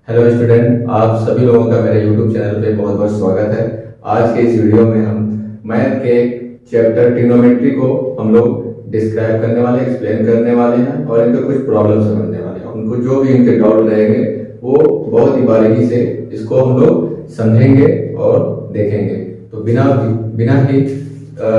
Hello student, आप सभी लोगों का मेरे यूट्यूब चैनल पे बहुत बहुत स्वागत है। आज के इस वीडियो में हम मैथ के चैप्टर ट्रिग्नोमेट्री को हम लोग डिस्क्राइब करने वाले, एक्सप्लेन करने वाले हैं और इनके कुछ प्रॉब्लम समझने वाले हैं। उनको जो भी इनके डाउट रहेंगे वो बहुत ही बारीकी से इसको हम लोग समझेंगे और देखेंगे। तो बिना ही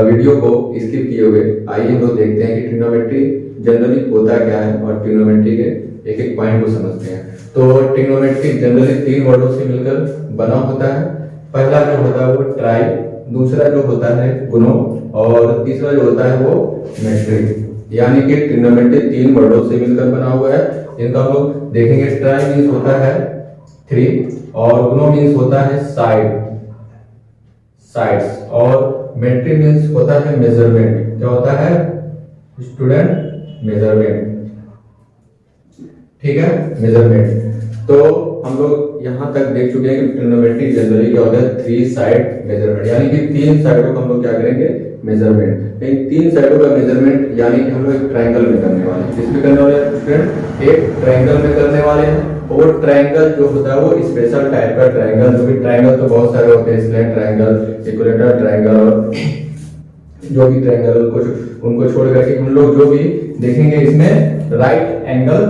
वीडियो को स्किप किए हुए आइए हम लोग देखते हैं कि ट्रिग्नोमेट्री जनरली होता क्या है और ट्रिग्नोमेट्री के एक एक पॉइंट को समझते हैं। तो ट्रिग्नोमेट्री जनरली 3 वर्डों से मिलकर बना होता है। पहला जो होता है वो ट्राई, दूसरा जो होता है गुणो और तीसरा जो होता है वो मेट्रिक। यानी कि ट्रिग्नोमेट्री 3 वर्डों से मिलकर बना हुआ है। इनका हम लोग देखेंगे। ट्राई मीन्स होता है 3 और गुणो मीन्स होता है साइड्स और मेट्रिक मीन्स होता है मेजरमेंट। क्या होता है स्टूडेंट? मेजरमेंट। ठीक है, मेजरमेंट। तो हम लोग यहाँ तक देख चुके हैं कि ट्रिग्नोमेट्री जनरली क्या होता है 3 साइड मेजरमेंट, यानी कि 3 साइडों का हम लोग क्या करेंगे मेजरमेंट। लेकिन 3 साइडों का मेजरमेंट यानी कि हम लोग एक ट्रायंगल में करने वाले हैं। किसमें करने वाले हैं स्टूडेंट? एक ट्रायंगल में करने वाले हैं। और वो ट्रायंगल जो होता है वो स्पेशल टाइप का ट्रायंगल, जो भी ट्रायंगल तो बहुत सारे होते हैं, स्लैंट ट्रायंगल, इक्विलेटरल ट्रायंगल और जो भी ट्रायंगल उनको छोड़ करके हम लोग जो भी देखेंगे इसमें राइट एंगल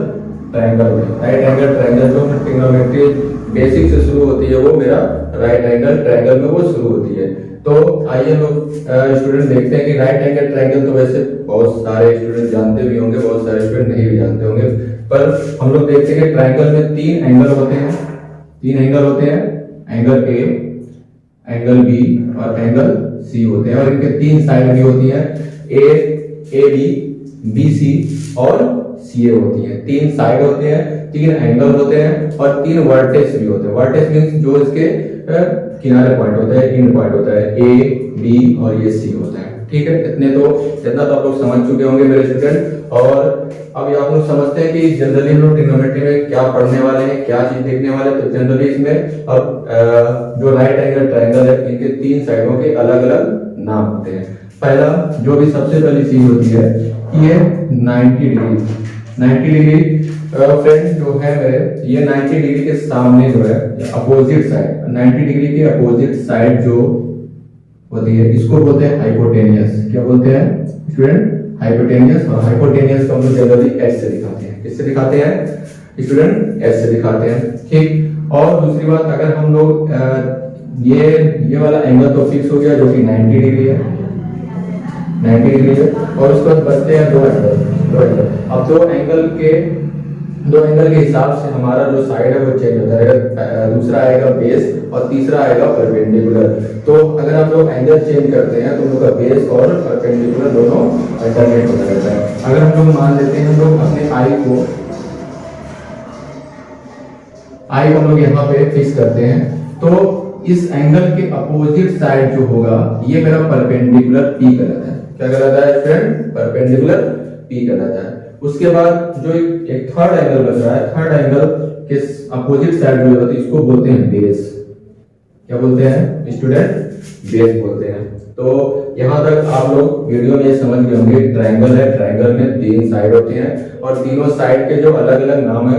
ट्रायंगल में। राइट एंगल ट्रायंगल जो ट्रिग्नोमेट्री बेसिक से शुरू होती है वो मेरा राइट एंगल ट्रायंगल में वो शुरू होती है। तो आइए लोग स्टूडेंट देखते हैं कि राइट एंगल ट्रायंगल तो वैसे बहुत सारे स्टूडेंट जानते भी होंगे, बहुत सारे स्टूडेंट नहीं भी जानते होंगे, पर हम लोग देखते हैं कि ट्रायंगल में 3 एंगल होते हैं। 3 एंगल होते हैं, एंगल ए, एंगल बी और एंगल सी होते हैं। और इनके 3 साइड भी होती है, ए बी, बी सी और सी ए होती है। 3 साइड होते हैं, 3 एंगल होते हैं और 3 वर्टेक्स भी होते हैं। वर्टेक्स मींस जो इसके किनारे पॉइंट होता है, एंड पॉइंट होता है, ए बी और ये सी होता है। ठीक है, इतना तो आप लोग समझ चुके होंगे मेरे स्टूडेंट। और अब आप लोग समझते हैं कि जनरली हम लोग ट्रिग्नोमेट्री में क्या पढ़ने वाले हैं, क्या चीज देखने वाले हैं। तो जनरली इसमें अब जो राइट एंगल ट्रायंगल है इनके 3 साइडों के अलग अलग नाम होते हैं। पहला जो भी सबसे पहली चीज होती है ये 90 डिग्री। 90 डिग्री फ्रेंड जो है मेरे, ये 90 डिग्री के सामने जो है अपोजिट साइड, 90 डिग्री के अपोजिट साइड जो होती है इसको बोलते हैं हाइपोटेनियस। क्या बोलते हैं स्टूडेंट? हाइपोटेनियस। और हाइपोटेनियस को हम लोग जनरली एस से दिखाते हैं। किससे दिखाते हैं स्टूडेंट? एस से दिखाते हैं। ठीक। और दूसरी बात, अगर हम लोग ये वाला एंगल तो फिक्स हो गया जो कि 90 डिग्री है, 90 डिग्री है। और उसके बाद बचते हैं 2 एंगल। अब 2 एंगल के हिसाब से हमारा जो साइड है वो चेंज होता है। दूसरा आएगा बेस और तीसरा आएगा परपेंडिकुलर। तो अगर आप लोग एंगल चेंज करते हैं तो उन लोग का बेस और परपेंडिकुलर दोनों अल्टरनेट होता रहता है। अगर हम लोग मान लेते हैं हम लोग अपने आई को हम लोग यहाँ पे फिक्स करते हैं, तो इस एंगल के अपोजिट साइड जो होगा ये मेरा परपेंडिकुलर पी कहलाता है। क्या कहलाता है फ्रेंड? परपेंडिकुलर पी कहलाता है। उसके बाद जो एक थर्ड एंगल बन रहा है, थर्ड एंगल के अपोजिट साइड जो होती है इसको बोलते हैं बेस। क्या बोलते हैं स्टूडेंट? बेस बोलते हैं। तो यहाँ तक आप लोग वीडियो में समझ गए होंगे। ट्रायंगल है, ट्रायंगल में 3 साइड होती हैं और तीनों साइड के जो अलग अलग नाम है,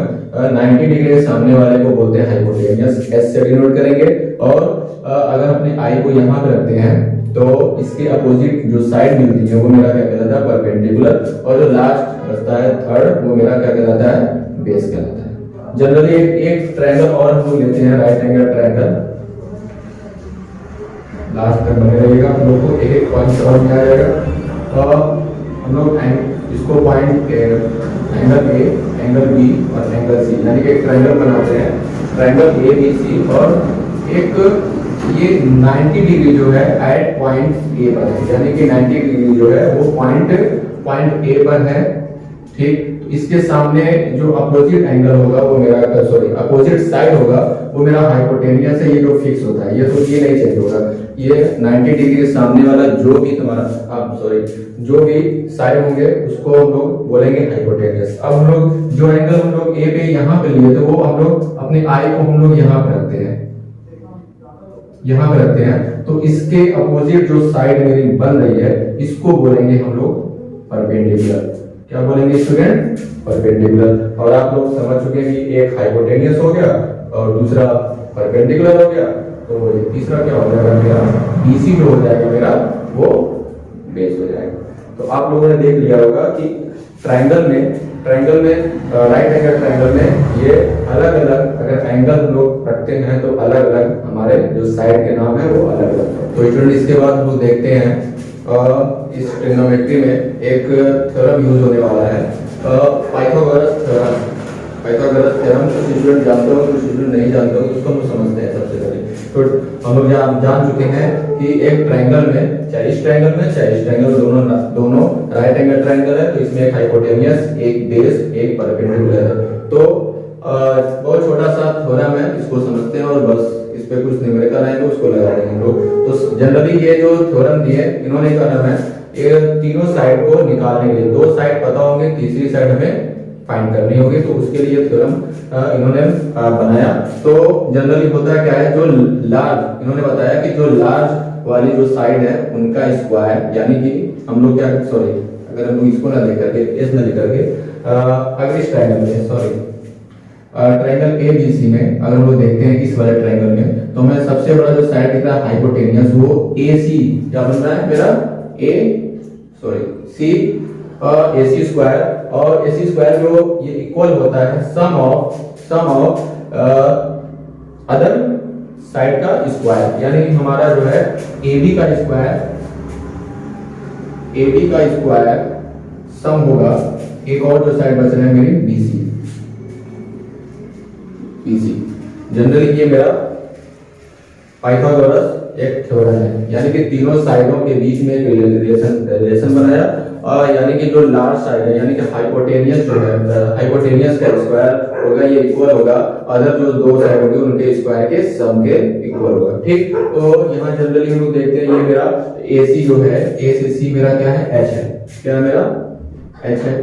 90 डिग्री के सामने वाले को बोलते हैं हाइपोटेनियस, एस से डिनोट करेंगे। और अगर अपने आई को यहाँ पे रखते हैं तो इसके अपोजिट जो साइड मिलती है वो मेरा क्या कहलाता है? परपेंडिकुलर। और जो लास्ट बचता है थर्ड वो मेरा क्या कहलाता है? बेस कहलाता है। जनरली एक ट्रायंगल और हम लोग लेते हैं, राइट एंगल ट्रायंगल। लास्ट तक बने रहिएगा, हम लोग को एक एक पॉइंट समझ में आ जाएगा। तो हम लोग इसको point angle A, angle B और एंगल सी यानी कि एक ट्रायंगल बनाते हैं। ट्रायंगल ए बी सी और एक ये 90 डिग्री जो है एट पॉइंट ए पर है, यानी कि 90 डिग्री जो है वो पॉइंट ए पर है। ठीक। तो इसके सामने जो अपोजिट एंगल होगा वो मेरा अपोजिट साइड होगा वो मेरा हाइपोटेनियस है। ये जो फिक्स होता है ये तो ये नहीं चेंज होगा। ये 90 डिग्री के सामने वाला जो भी तुम्हारा जो भी साइड होंगे उसको हम लोग बोलेंगे हाइपोटेनियस। अब हम लोग जो एंगल हम लोग ए पे यहाँ पे लिए थे वो हम लोग अपने आई को हम लोग यहाँ पे रखते हैं, यहाँ पे रखते हैं। तो इसके अपोजिट जो साइड मेरी बन रही है इसको बोलेंगे हम लोग परपेंडिकुलर। क्या बोलेंगे स्टूडेंट? परपेंडिकुलर। और आप लोग समझ चुके हैं कि एक हाइपोटेनियस हो गया और दूसरा परपेंडिकुलर हो गया, तो ये तीसरा क्या हो जाएगा मेरा, BC जो हो जाएगा मेरा वो बेस हो जाएगा। तो आप लोगों ने देख लिया होगा कि ट्राइंगल में राइट एंगल ट्राइंगल में ये अलग अलग अगर एंगल हम लोग रखते हैं तो अलग अलग हमारे जो साइड के नाम है वो अलग अलग। तो स्टूडेंट इसके बाद हम लोग देखते हैं इस ट्रिग्नोमेट्री में एक थ्योरम यूज होने वाला है, पाइथागोरस थ्योरम। पाइथागोरस थ्योरम कुछ स्टूडेंट जानते हो, कुछ स्टूडेंट नहीं जानते हो, उसको हम समझते हैं सबसे पहले। तो हम लोग जान चुके हैं कि एक ट्रायंगल में, चाहे इस ट्रायंगल दोनों राइट एंगल ट्रायंगल है, तो इसमें एक हाइपोटेनियस, एक बेस, एक परपेंडिकुलर है। तो बहुत छोटा सा थ्योरम है, इसको समझते हैं और बस इस पे कुछ न्यूमेरिकल आएंगे उसको लगा देंगे हम लोग। तो जनरली ये जो थ्योरम दिए इन्होंने करना है, ये तीनों साइड को निकालने के लिए, दो साइड पता होंगे, तीसरी साइड हमें फाइंड करनी होगी, तो उसके लिए थ्योरम इन्होंने बनाया। तो जनरली होता है क्या है, जो लार्ज, इन्होंने बताया कि जो लार्ज वाली जो साइड है उनका स्क्वायर, यानी कि हम लोग क्या, सॉरी अगर हम लोग इसको ना लेकर के, इस ना लेकर के, अगर इस ट्रायंगल में, सॉरी ट्रायंगल ABC में अगर हम लोग देखते हैं इस वाले ट्रायंगल में, तो हमें सबसे बड़ा जो साइड दिख रहा है हाइपोटेनियस, वो AC क्या बन रहा है मेरा, AC स्क्वायर, और AC स्क्वायर जो ये इक्वल होता है सम ऑफ अदर साइड का स्क्वायर, यानी हमारा जो है AB का स्क्वायर सम होगा एक और जो साइड बच रहा है मेरी BC। जनरली ये मेरा पाइथागोरस एक थ्योरम है, यानी कि तीनों साइडों के बीच में एक रिलेशन बनाया, और यानी कि जो लार्ज साइड है, यानी कि हाइपोटेनियस जो है, हाइपोटेनियस का स्क्वायर होगा ये इक्वल होगा अदर जो दो साइड होंगे उनके स्क्वायर के सम के इक्वल होगा। ठीक, तो यहाँ जनरली हम लोग देखते हैं ये मेरा AC जो है, A से C मेरा क्या है, H है, क्या है मेरा H है,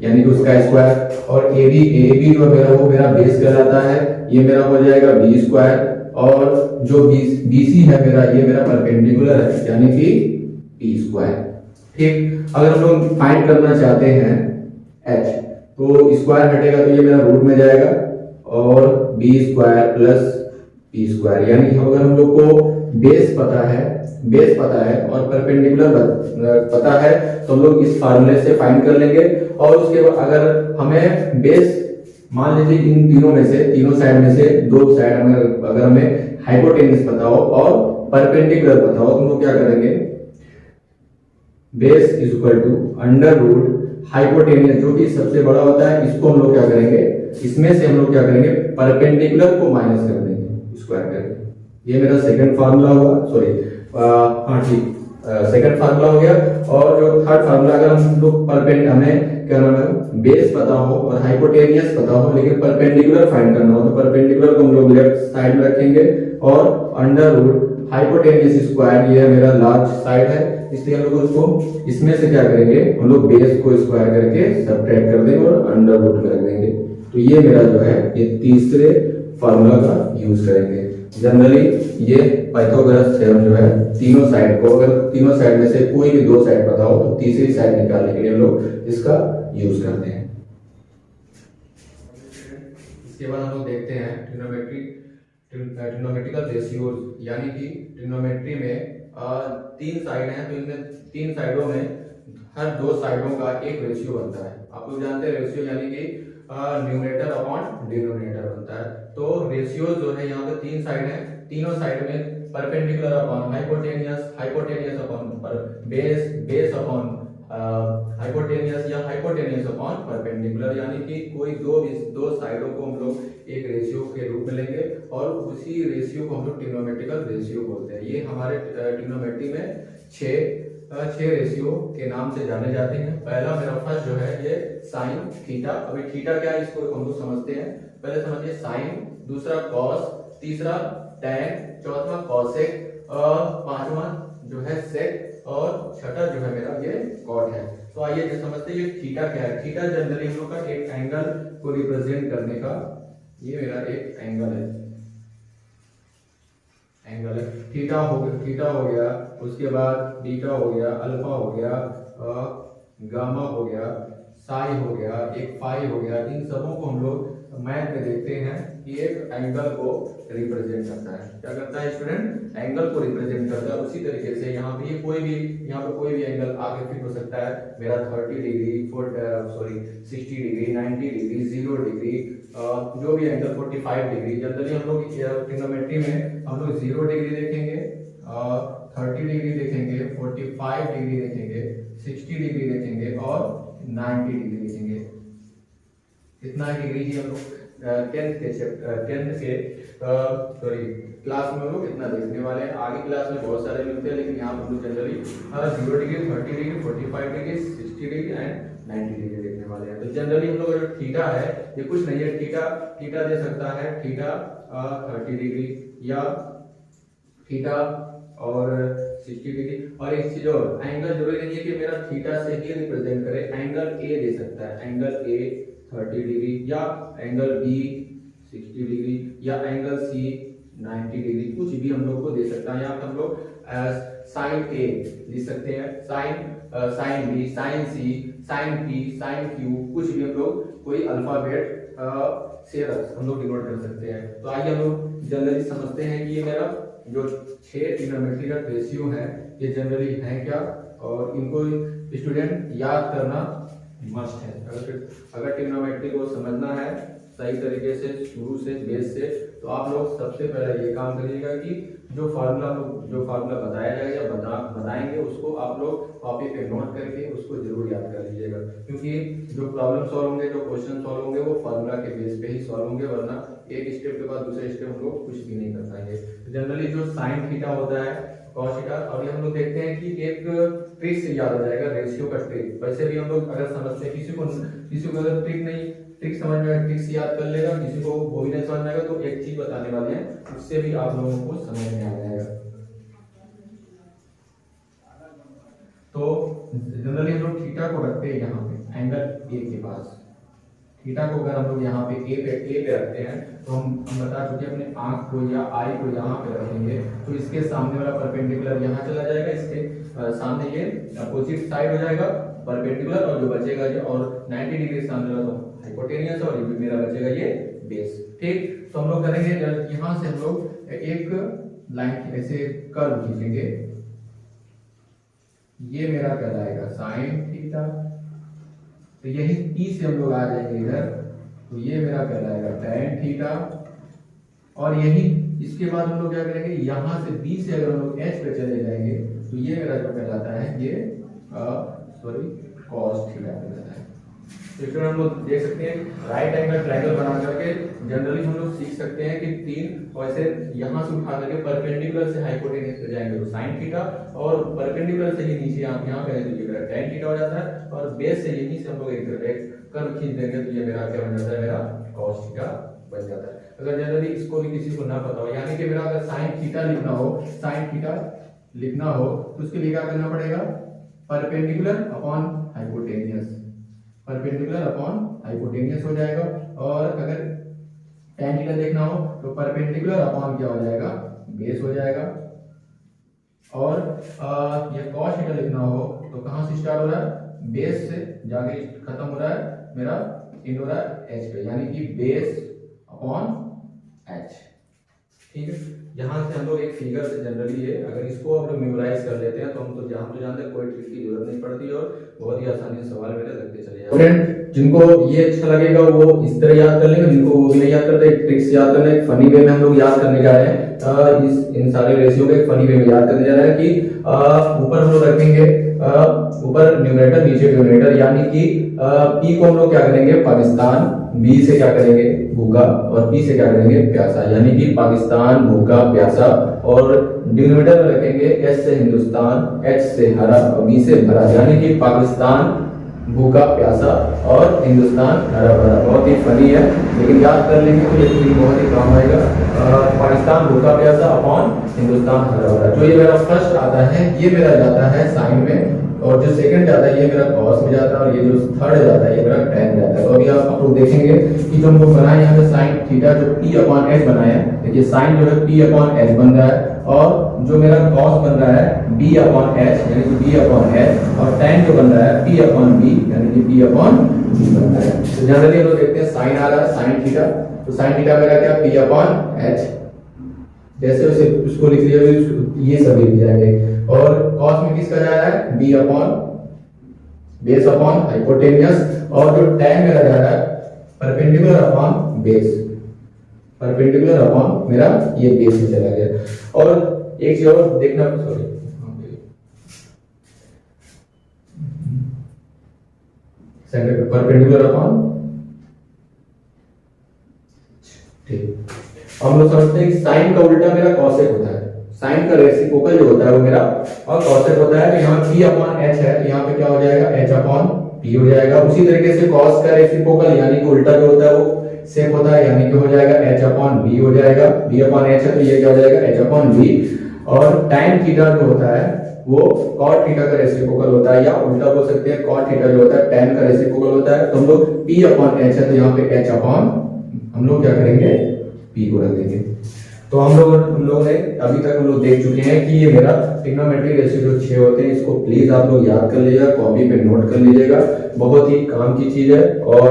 यानी कि उसका स्क्वायर, और AB जो मेरा वो मेरा बेस कहलाता है, ये मेरा हो जाएगा B स्क्वायर, और जो BC है मेरा, ये मेरा परपेंडिकुलर है, यानी कि P स्क्वायर। ठीक, अगर हम लोग फाइंड करना चाहते हैं H, तो स्क्वायर हटेगा तो ये मेरा रूट में जाएगा, और B square plus P square, यानी कि अगर हम लोग को बेस पता है और परपेंडिकुलर पता है, तो हम लोग इस फार्मूले से फाइंड कर लेंगे। और उसके बाद अगर हमें बेस, मान लीजिए इन तीनों साइड में से दो साइड अगर हमें हाइपोटेनियस पता हो और परपेंडिकुलर पता हो, तो हम लोग क्या करेंगे, base is equal to under root hypotenuse, जो कि सबसे बड़ा होता है, इसको हम लोग क्या करेंगे, इसमें से हम लोग क्या करेंगे, परपेंडिकुलर को माइनस कर देंगे स्क्वायर करके। ये मेरा सेकंड फार्मूला होगा, सॉरी हाँ ठीक, सेकंड फार्मूला हो गया। और जो थर्ड फार्मूला, अगर हम लोग हमें क्या नाम है, बेस पता हो और हाइपोटेनियस पता हो, लेकिन परपेंडिकुलर फाइंड करना हो, तो परपेंडिकुलर को हम लोग लेफ्ट साइड में रखेंगे, और अंडर रूट हाइपोटेनियस स्क्वायर, ये मेरा लार्ज साइड है, इसलिए हम लोग उसको इसमें से क्या करेंगे, हम लोग बेस को स्क्वायर करके सब्ट्रैक्ट कर देंगे और अंडर रूट में रख देंगे। तो ये मेरा जो है ये तीसरे फार्मूला का यूज करेंगे। जनरली ये पाइथागोरस थ्योरम जो है, तीनों साइड को, अगर तीनों साइड में से कोई भी दो साइड पता हो, तो तीसरी साइड निकालने के लिए हम लोग इसका यूज करते हैं। इसके बाद हम लोग देखते हैं ट्रिग्नोमेट्रिकल रेशियोज, यानी कि ट्रिग्नोमेट्री में तीन साइड हैं, तो इनमें तीन साइडों में हर दो साइडों का एक रेशियो बनता है। आप लोग जानते हैं रेशियो यानी कि न्यूमरेटर अपॉन डिनोमिनेटर बनता है। तो रेशियो जो है यहाँ पे तीन साइड है, तीनों साइड में perpendicular upon hypotenuse upon base upon hypotenuse, या हाइपोटेनियस अपॉन परपेंडिकुलर, यानी कि कोई दो साइडों को हम लोग एक रेशियो के रूप में लेंगे, और उसी रेशियो को हम लोग ट्रिग्नोमेट्रिकल रेशियो बोलते हैं। ये हमारे ट्रिग्नोमेट्री में छह रेशियो के नाम से जाने जाते हैं। पहला मेरा फर्स्ट जो है ये साइन थीटा। अभी थीटा क्या है इसको हम लोग समझते हैं, पहले समझिए साइन, दूसरा कॉस, तीसरा टैन, चौथा कॉसेक, और पांचवा जो है सेक, और छठा जो है मेरा ये कॉट है। तो आइए जो समझते हैं ये थीटा क्या है। थीटा जनरली हम लोग का एक एंगल को रिप्रेजेंट करने का, ये मेरा एक एंगल है, थीटा हो गया, उसके बाद बीटा हो गया, अल्फा हो गया, गामा हो गया, साई हो गया, एक पाई हो गया। इन सबों को हम लोग मैथ में देखते हैं एक एंगल को रिप्रेजेंट करता है। क्या करता है स्टूडेंट? एंगल को रिप्रेजेंट करता है। उसी तरीके से यहाँ पे कोई भी एंगल आगे फिट हो सकता है। मेरा 30 डिग्री 60 डिग्री 90 डिग्री 0 डिग्री जो भी एंगल 45 डिग्री। जनरली हम लोग ट्रिग्नोमेट्री में हम लोग 0 डिग्री देखेंगे, 30 डिग्री देखेंगे, 45 डिग्री देखेंगे, 60 डिग्री देखेंगे और 90 डिग्री देखेंगे। इतना डिग्री ही हम लोग 10th के क्लास में हम लोग इतना देखने वाले हैं। आगे क्लास में बहुत सारे मिलते हैं, लेकिन यहाँ पर हम लोग generally 0 degree 30 degree 45 degree 60 degree and 90 degree देखने वाले हैं। तो जनरली हम लोग जो थीटा है ये कुछ नहीं है, थीटा दे सकता है थीटा 30 डिग्री या थीटा और 60 डिग्री। और एक चीज और, एंगल जरूरी नहीं है कि मेरा थीटा से ही रिप्रेजेंट करे, एंगल ए दे सकता है, एंगल ए 30 डिग्री या एंगल बी 60 डिग्री या एंगल सी 90 डिग्री, कुछ भी हम लोग को दे सकता है। यहाँ पर हम लोग साइन ए लिख सकते हैं, साइन बी, साइन सी, साइन पी, साइन क्यू, कुछ भी हम लोग कोई अल्फाबेट से हम लोग डिनोट कर सकते हैं। तो आइए हम लोग जनरली समझते हैं कि ये मेरा जो 6 ट्रिग्नोमेट्री का रेशियो है ये जनरली है क्या, और इनको स्टूडेंट याद करना मस्ट है। अगर ट्रिग्नोमेट्री को समझना है सही तरीके से शुरू से बेस से, तो आप लोग सबसे पहले ये काम करिएगा कि जो फार्मूला बताया जाएगा या बताएंगे उसको आप लोग कॉपी पे नोट करके उसको जरूर याद कर लीजिएगा, क्योंकि जो प्रॉब्लम सॉल्व होंगे, जो क्वेश्चन सॉल्व होंगे वो फार्मूला के बेस पे ही सॉल्व होंगे, वरना एक स्टेप के बाद दूसरे स्टेप हम लोग कुछ भी नहीं कर पाएंगे। जनरली जो साइन थीटा होता है, कॉस थीटा, और ये हम लोग देखते हैं कि एक ट्रिक से याद हो जाएगा, रेशियो का ट्रिक। वैसे भी हम लोग अगर समझते हैं, किसी को अगर ट्रिक समझ में, ट्रिक से याद कर लेगा, किसी को वो भी नहीं समझ में आएगा, तो एक चीज बताने वाले हैं उससे भी आप लोगों को समझ में आ जाएगा। तो जनरली हम लोग थीटा को रखते हैं यहाँ पे एंगल ए के पास। थीटा को अगर हम लोग यहाँ पे ए पे रखते हैं, तो हम बता चुके अपने आंख को या आई को यहाँ पे रखेंगे, तो इसके सामने वाला परपेंडिकुलर यहाँ चला जाएगा, इसके सामने ये अपोजिट साइड हो जाएगा परपेंडिकुलर, और जो बचेगा ये, और 90 डिग्री सामने वाला तो हाइपोटेनियस, और ये मेरा बचेगा ये बेस। ठीक, तो हम लोग करेंगे यहाँ से हम लोग एक लाइन ऐसे कर्व खींचेंगे, ये मेरा कहलाएगा साइन थीटा, तो यही P से हम लोग आ जाएंगे इधर, तो ये मेरा कहलाएगा tan थीटा, और यही इसके बाद हम लोग क्या करेंगे, यहाँ से B से अगर हम लोग H पे चले जाएंगे, तो ये मेरा जो कहलाता है ये cos थीटा कहलाता है। तो इसमें हम लोग देख सकते हैं राइट एंगल ट्रायंगल बना करके जनरली हम लोग सीख सकते हैं कि 3 वैसे यहाँ से उठा करके परपेंडिकुलर से हाइपोटेन्यूज पे जाएंगे तो साइन थीटा, और परपेंडिकुलर से ही नीचे आप यहाँ पे तो ये tan थीटा हो जाता है, और बेस से यहीं से हम लोग एक कर्व खींच देंगे तो ये मेरा क्या बन जाता है, मेरा cos थीटा बन जाता है। अगर जनरली इसको भी किसी को ना पता हो, यानी कि मेरा अगर साइन थीटा लिखना हो तो उसके लिए क्या करना पड़ेगा, परपेंडिकुलर अपॉन हाइपोटेनियस हो जाएगा, और अगर tan थीटा देखना हो तो परपेंडिकुलर अपॉन क्या हो जाएगा, बेस हो जाएगा, और ये cos थीटा लिखना हो तो कहां से स्टार्ट हो रहा है, बेस से जाके खत्म हो रहा है, मेरा इन हो रहा है h पे, यानी कि बेस अपॉन h। ठीक है, यहाँ से हम लोग एक फिगर से जनरली है, अगर इसको हम लोग मेमोराइज कर लेते हैं तो हम तो जानते हैं कोई ट्रिक की जरूरत नहीं पड़ती, और बहुत ही आसानी से सवाल मेरे लगते चले जाएंगे। फ्रेंड, जिनको ये अच्छा लगेगा वो इस तरह याद कर लेंगे, जिनको वो भी नहीं याद करते, एक ट्रिक से याद करना, एक फनी वे में हम लोग याद करने जा रहे हैं। इन सारे रेशियो को एक फनी वे में याद करने जा रहे हैं कि ऊपर हम लोग रखेंगे ऊपर न्यूमरेटर नीचे डिनोमिनेटर, यानी कि P को हम लोग क्या करेंगे, पाकिस्तान, B से क्या करेंगे, भूखा, और P से क्या करेंगे, प्यासा, यानी कि पाकिस्तान, भूखा, प्यासा, और डिनोमिनेटर में रखेंगे S से हिंदुस्तान, H से हरा और B से भरा, यानी कि पाकिस्तान, भूखा, प्यासा और हिंदुस्तान, हरा भरा। बहुत ही फनी है, लेकिन याद कर लेंगे तो ये बहुत ही काम आएगा। पाकिस्तान, भूखा, प्यासा अपॉन हिंदुस्तान, हरा भरा। जो ये मेरा फर्स्ट आता है ये मेरा जाता है साइन में, और जो सेकंड जाता है ये मेरा कॉस में जाता है, और ये जो थर्ड जाता है ये मेरा tan में जाता है। तो अभी आप लोग देखेंगे कि जो हम लोग बनाए यहाँ पे साइन थीटा जो P अपॉन H बनाया है, देखिए साइन जो है P अपॉन H बन रहा है, और जो मेरा कॉस बन रहा है B अपॉन H यानी कि B अपॉन H, और tan जो बन रहा है P अपॉन B यानी कि P अपॉन B बन रहा है। तो जनरली हम लोग देखते हैं साइन आ रहा है साइन थीटा, तो साइन थीटा मेरा क्या पी अपॉन एच, जैसे उसे उसको लिख लिया ये सभी लिख जाएंगे। और कॉस में किसका जा रहा है B upon base upon hypotenuse, और जो tan मेरा जा रहा है perpendicular upon base, perpendicular upon मेरा ये बेस में चला गया। और एक चीज और देखना, सॉरी परपेंडिकुलर अपॉन, ठीक। हम लोग समझते हैं कि साइन का उल्टा मेरा कॉसेक होता है, साइन का रेसिप्रोकल जो होता है वो मेरा और कॉसेक होता है। तो यहाँ p अपॉन h है, यहाँ पे क्या हो जाएगा h अपॉन p हो जाएगा। उसी तरीके से cos का रेसिप्रोकल यानी कि उल्टा जो होता है वो सेक होता है, यानी कि हो जाएगा h अपॉन b हो जाएगा, b अपॉन h है तो ये क्या हो जाएगा h अपॉन b। और tan थीटा जो होता है वो cot थीटा का रेसिप्रोकल होता है, या उल्टा बोल सकते हैं cot थीटा जो होता है tan का रेसिप्रोकल होता है। तो हम लोग p अपॉन h है तो यहाँ पे h अपॉन हम लोग क्या करेंगे p को रख देंगे। तो हम लोग ने अभी तक हम लोग देख चुके हैं कि ये मेरा ट्रिग्नोमेट्रिक रेशियो जो 6 होते हैं, इसको प्लीज आप लोग याद कर लीजिएगा, कॉपी पे नोट कर लीजिएगा, बहुत ही काम की चीज है। और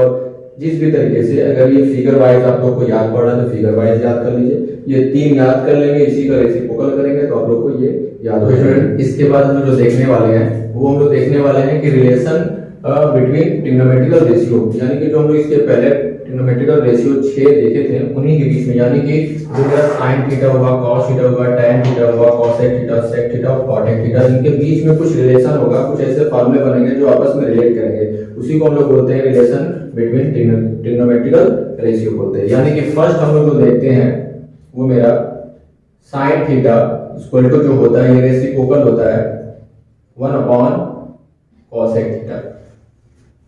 जिस भी तरीके से अगर ये फिगर वाइज आप लोग को याद पड़ रहा है तो फिगर वाइज याद कर लीजिए, ये 3 याद कर लेंगे, इसी का रेसिप्रोकल करेंगे तो आप लोग को ये याद हो जाएगा। इसके बाद हम लोग जो देखने वाले हैं वो हम लोग देखने वाले हैं कि रिलेशन बिटवीन ट्रिग्नोमेट्रिकल रेशियो, यानी कि जो हम लोग इसके पहले ट्रिग्नोमेट्रिकल रेशियो 6 देखे थे उन्हीं के बीच में, यानी कि जो मेरा sin थीटा होगा, cos थीटा होगा, tan थीटा होगा, cosec थीटा, sec थीटा और cotec थीटा, इनके बीच में कुछ रिलेशन होगा, कुछ ऐसे फार्मूले बनेंगे जो आपस में रिलेट करेंगे, उसी को हम लोग बोलते हैं रिलेशन बिटवीन ट्रिग्नोमेट्रिकल रेशियो बोलते हैं। यानी कि फर्स्ट हम लोग जो देखते हैं वो मेरा sin थीटा इक्वल टू जो होता है ये रेसिप्रोकल होता है 1 अपॉन cosec थीटा,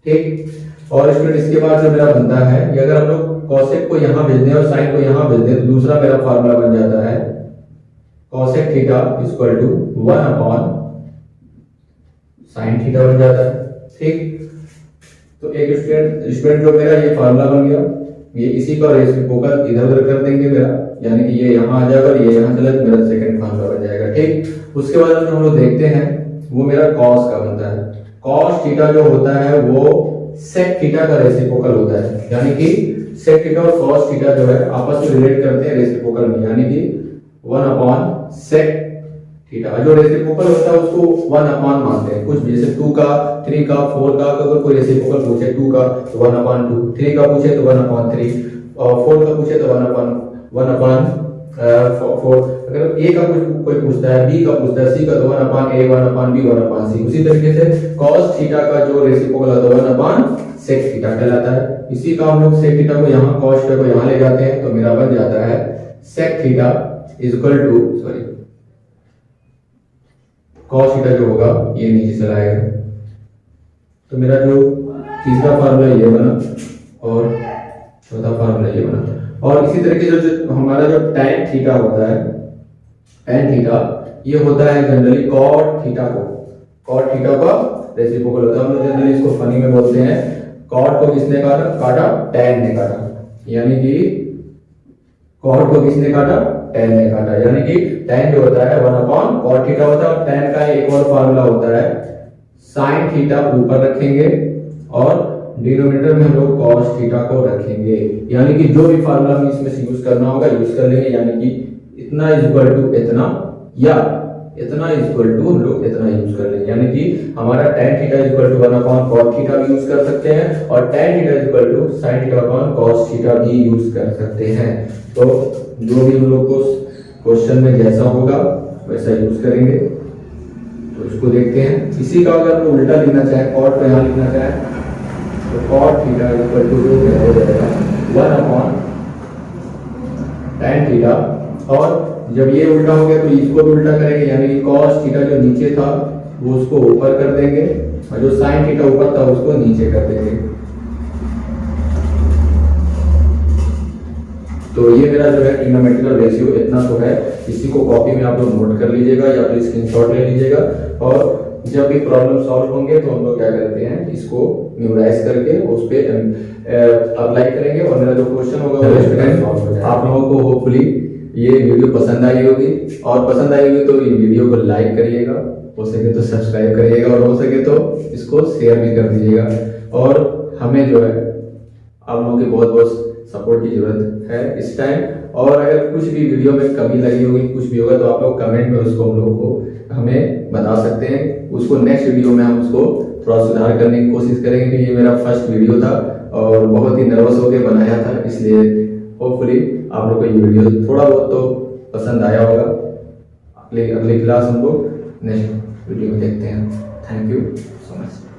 ठीक। और इसके बाद जो मेरा बनता है कि अगर हम लोग cosec को यहां भेज दें और sin को यहां भेज दें तो दूसरा मेरा फार्मूला बन जाता है cosec theta equal to 1 upon sin theta बन जाता है, ठीक। तो एक स्टूडेंट जो मेरा ये फार्मूला बन गया, ये इसी का रेसिप्रोकल इधर उधर कर देंगे मेरा, यानी कि ये यहां आ जाएगा और ये यहां चला तो मेरा सेकंड फार्मूला बन जाएगा, ठीक। उसके बाद जो हम लोग देखते हैं वो मेरा cos का बनता है। cos थीटा जो होता है वो sec थीटा का रेसिप्रोकल होता है, यानी कि sec थीटा और cos थीटा जो है आपस में रिलेट करते हैं रेसिप्रोकल में, यानी कि 1 अपॉन sec थीटा। जो रेसिप्रोकल होता है उसको 1 अपॉन मानते हैं, कुछ जैसे 2 का, 3 का, 4 का, अगर कोई रेसिप्रोकल पूछे 2 का तो 1 अपॉन 2, 3 का पूछे तो 1 अपॉन 3 और 4 का पूछे तो 1 अपॉन 4। अगर a का कुछ कोई पूछता है, b का पूछता है, c का तो 1 upon a, 1 upon b, 1 upon c। उसी तरीके से cos थीटा का जो रेसिप्रोकल होता है 1 अपॉन sec थीटा कहलाता है। इसी का हम लोग sec थीटा को यहाँ cos थीटा को यहाँ ले जाते हैं तो मेरा बन जाता है sec theta equal to, sorry cos theta जो होगा ये नीचे चला आएगा। तो मेरा जो तीसरा फार्मूला ये बना और चौथा फार्मूला ये बना। और इसी तरीके से जो हमारा जो tan थीटा होता है, tan थीटा ये होता है जनरली cot थीटा का रेसिप्रोकल होता है। हम लोग जनरली इसको फनी में बोलते हैं cot को किसने काटा tan ने काटा, यानी कि cot को किसने काटा tan ने काटा, यानी कि tan जो होता है 1 अपॉन cot थीटा होता है। और tan का एक और फार्मूला होता है sin थीटा ऊपर रखेंगे और डिनोमिनेटर में हम लोग cos थीटा को रखेंगे, यानी कि जो भी फार्मूला में इसमें यूज करना होगा यूज कर लेंगे, यानी कि इतना इक्वल टू इतना या इतना इक्वल टू हम लोग इतना यूज कर लेंगे, यानी कि हमारा tan theta equal to 1 upon cot theta भी यूज कर सकते हैं और tan theta equal to sin theta upon cos theta भी यूज कर सकते हैं। तो जो भी हम लोग को क्वेश्चन में जैसा होगा वैसा यूज करेंगे। तो इसको देखते हैं। इसी का अगर हम लोग उल्टा लिखना चाहें, cot को यहाँ लिखना चाहें तो cot थीटा इक्वल टू जो हो जाएगा 1 अपॉन tan थीटा, और जब ये उल्टा हो गया तो इसको भी उल्टा करेंगे, यानी कि cos थीटा जो नीचे था वो उसको ऊपर कर देंगे और जो sin थीटा ऊपर था उसको नीचे कर देंगे। तो ये मेरा जो है ट्रिग्नोमेट्रिकल रेशियो इतना तो है, इसी को कॉपी में आप लोग नोट कर लीजिएगा या फिर स्क्रीनशॉट ले लीजिएगा। और जब भी प्रॉब्लम सॉल्व होंगे तो हम लोग क्या करते हैं इसको मेमोराइज करके उस पे अप्लाई करेंगे और मेरा जो क्वेश्चन होगा वो सॉल्व हो जाएगा। आप लोगों को होपफुली ये वीडियो पसंद आई होगी, और पसंद आई होगी तो ये वीडियो को लाइक करिएगा, हो सके तो सब्सक्राइब करिएगा और हो सके तो इसको शेयर भी कर दीजिएगा। और हमें जो है आप लोगों की बहुत बहुत सपोर्ट की जरूरत है इस टाइम। और अगर कुछ भी वीडियो में कमी लगी होगी, कुछ भी होगा, तो आप लोग कमेंट में उसको हम लोग को हमें बता सकते हैं। उसको नेक्स्ट वीडियो में हम उसको थोड़ा सुधार करने की कोशिश करेंगे, क्योंकि ये मेरा फर्स्ट वीडियो था और बहुत ही नर्वस होकर बनाया था, इसलिए होपफुली आप लोग को ये वीडियो थोड़ा बहुत तो पसंद आया होगा। अगली क्लास हम लोग नेक्स्ट वीडियो में देखते हैं। Thank you so much.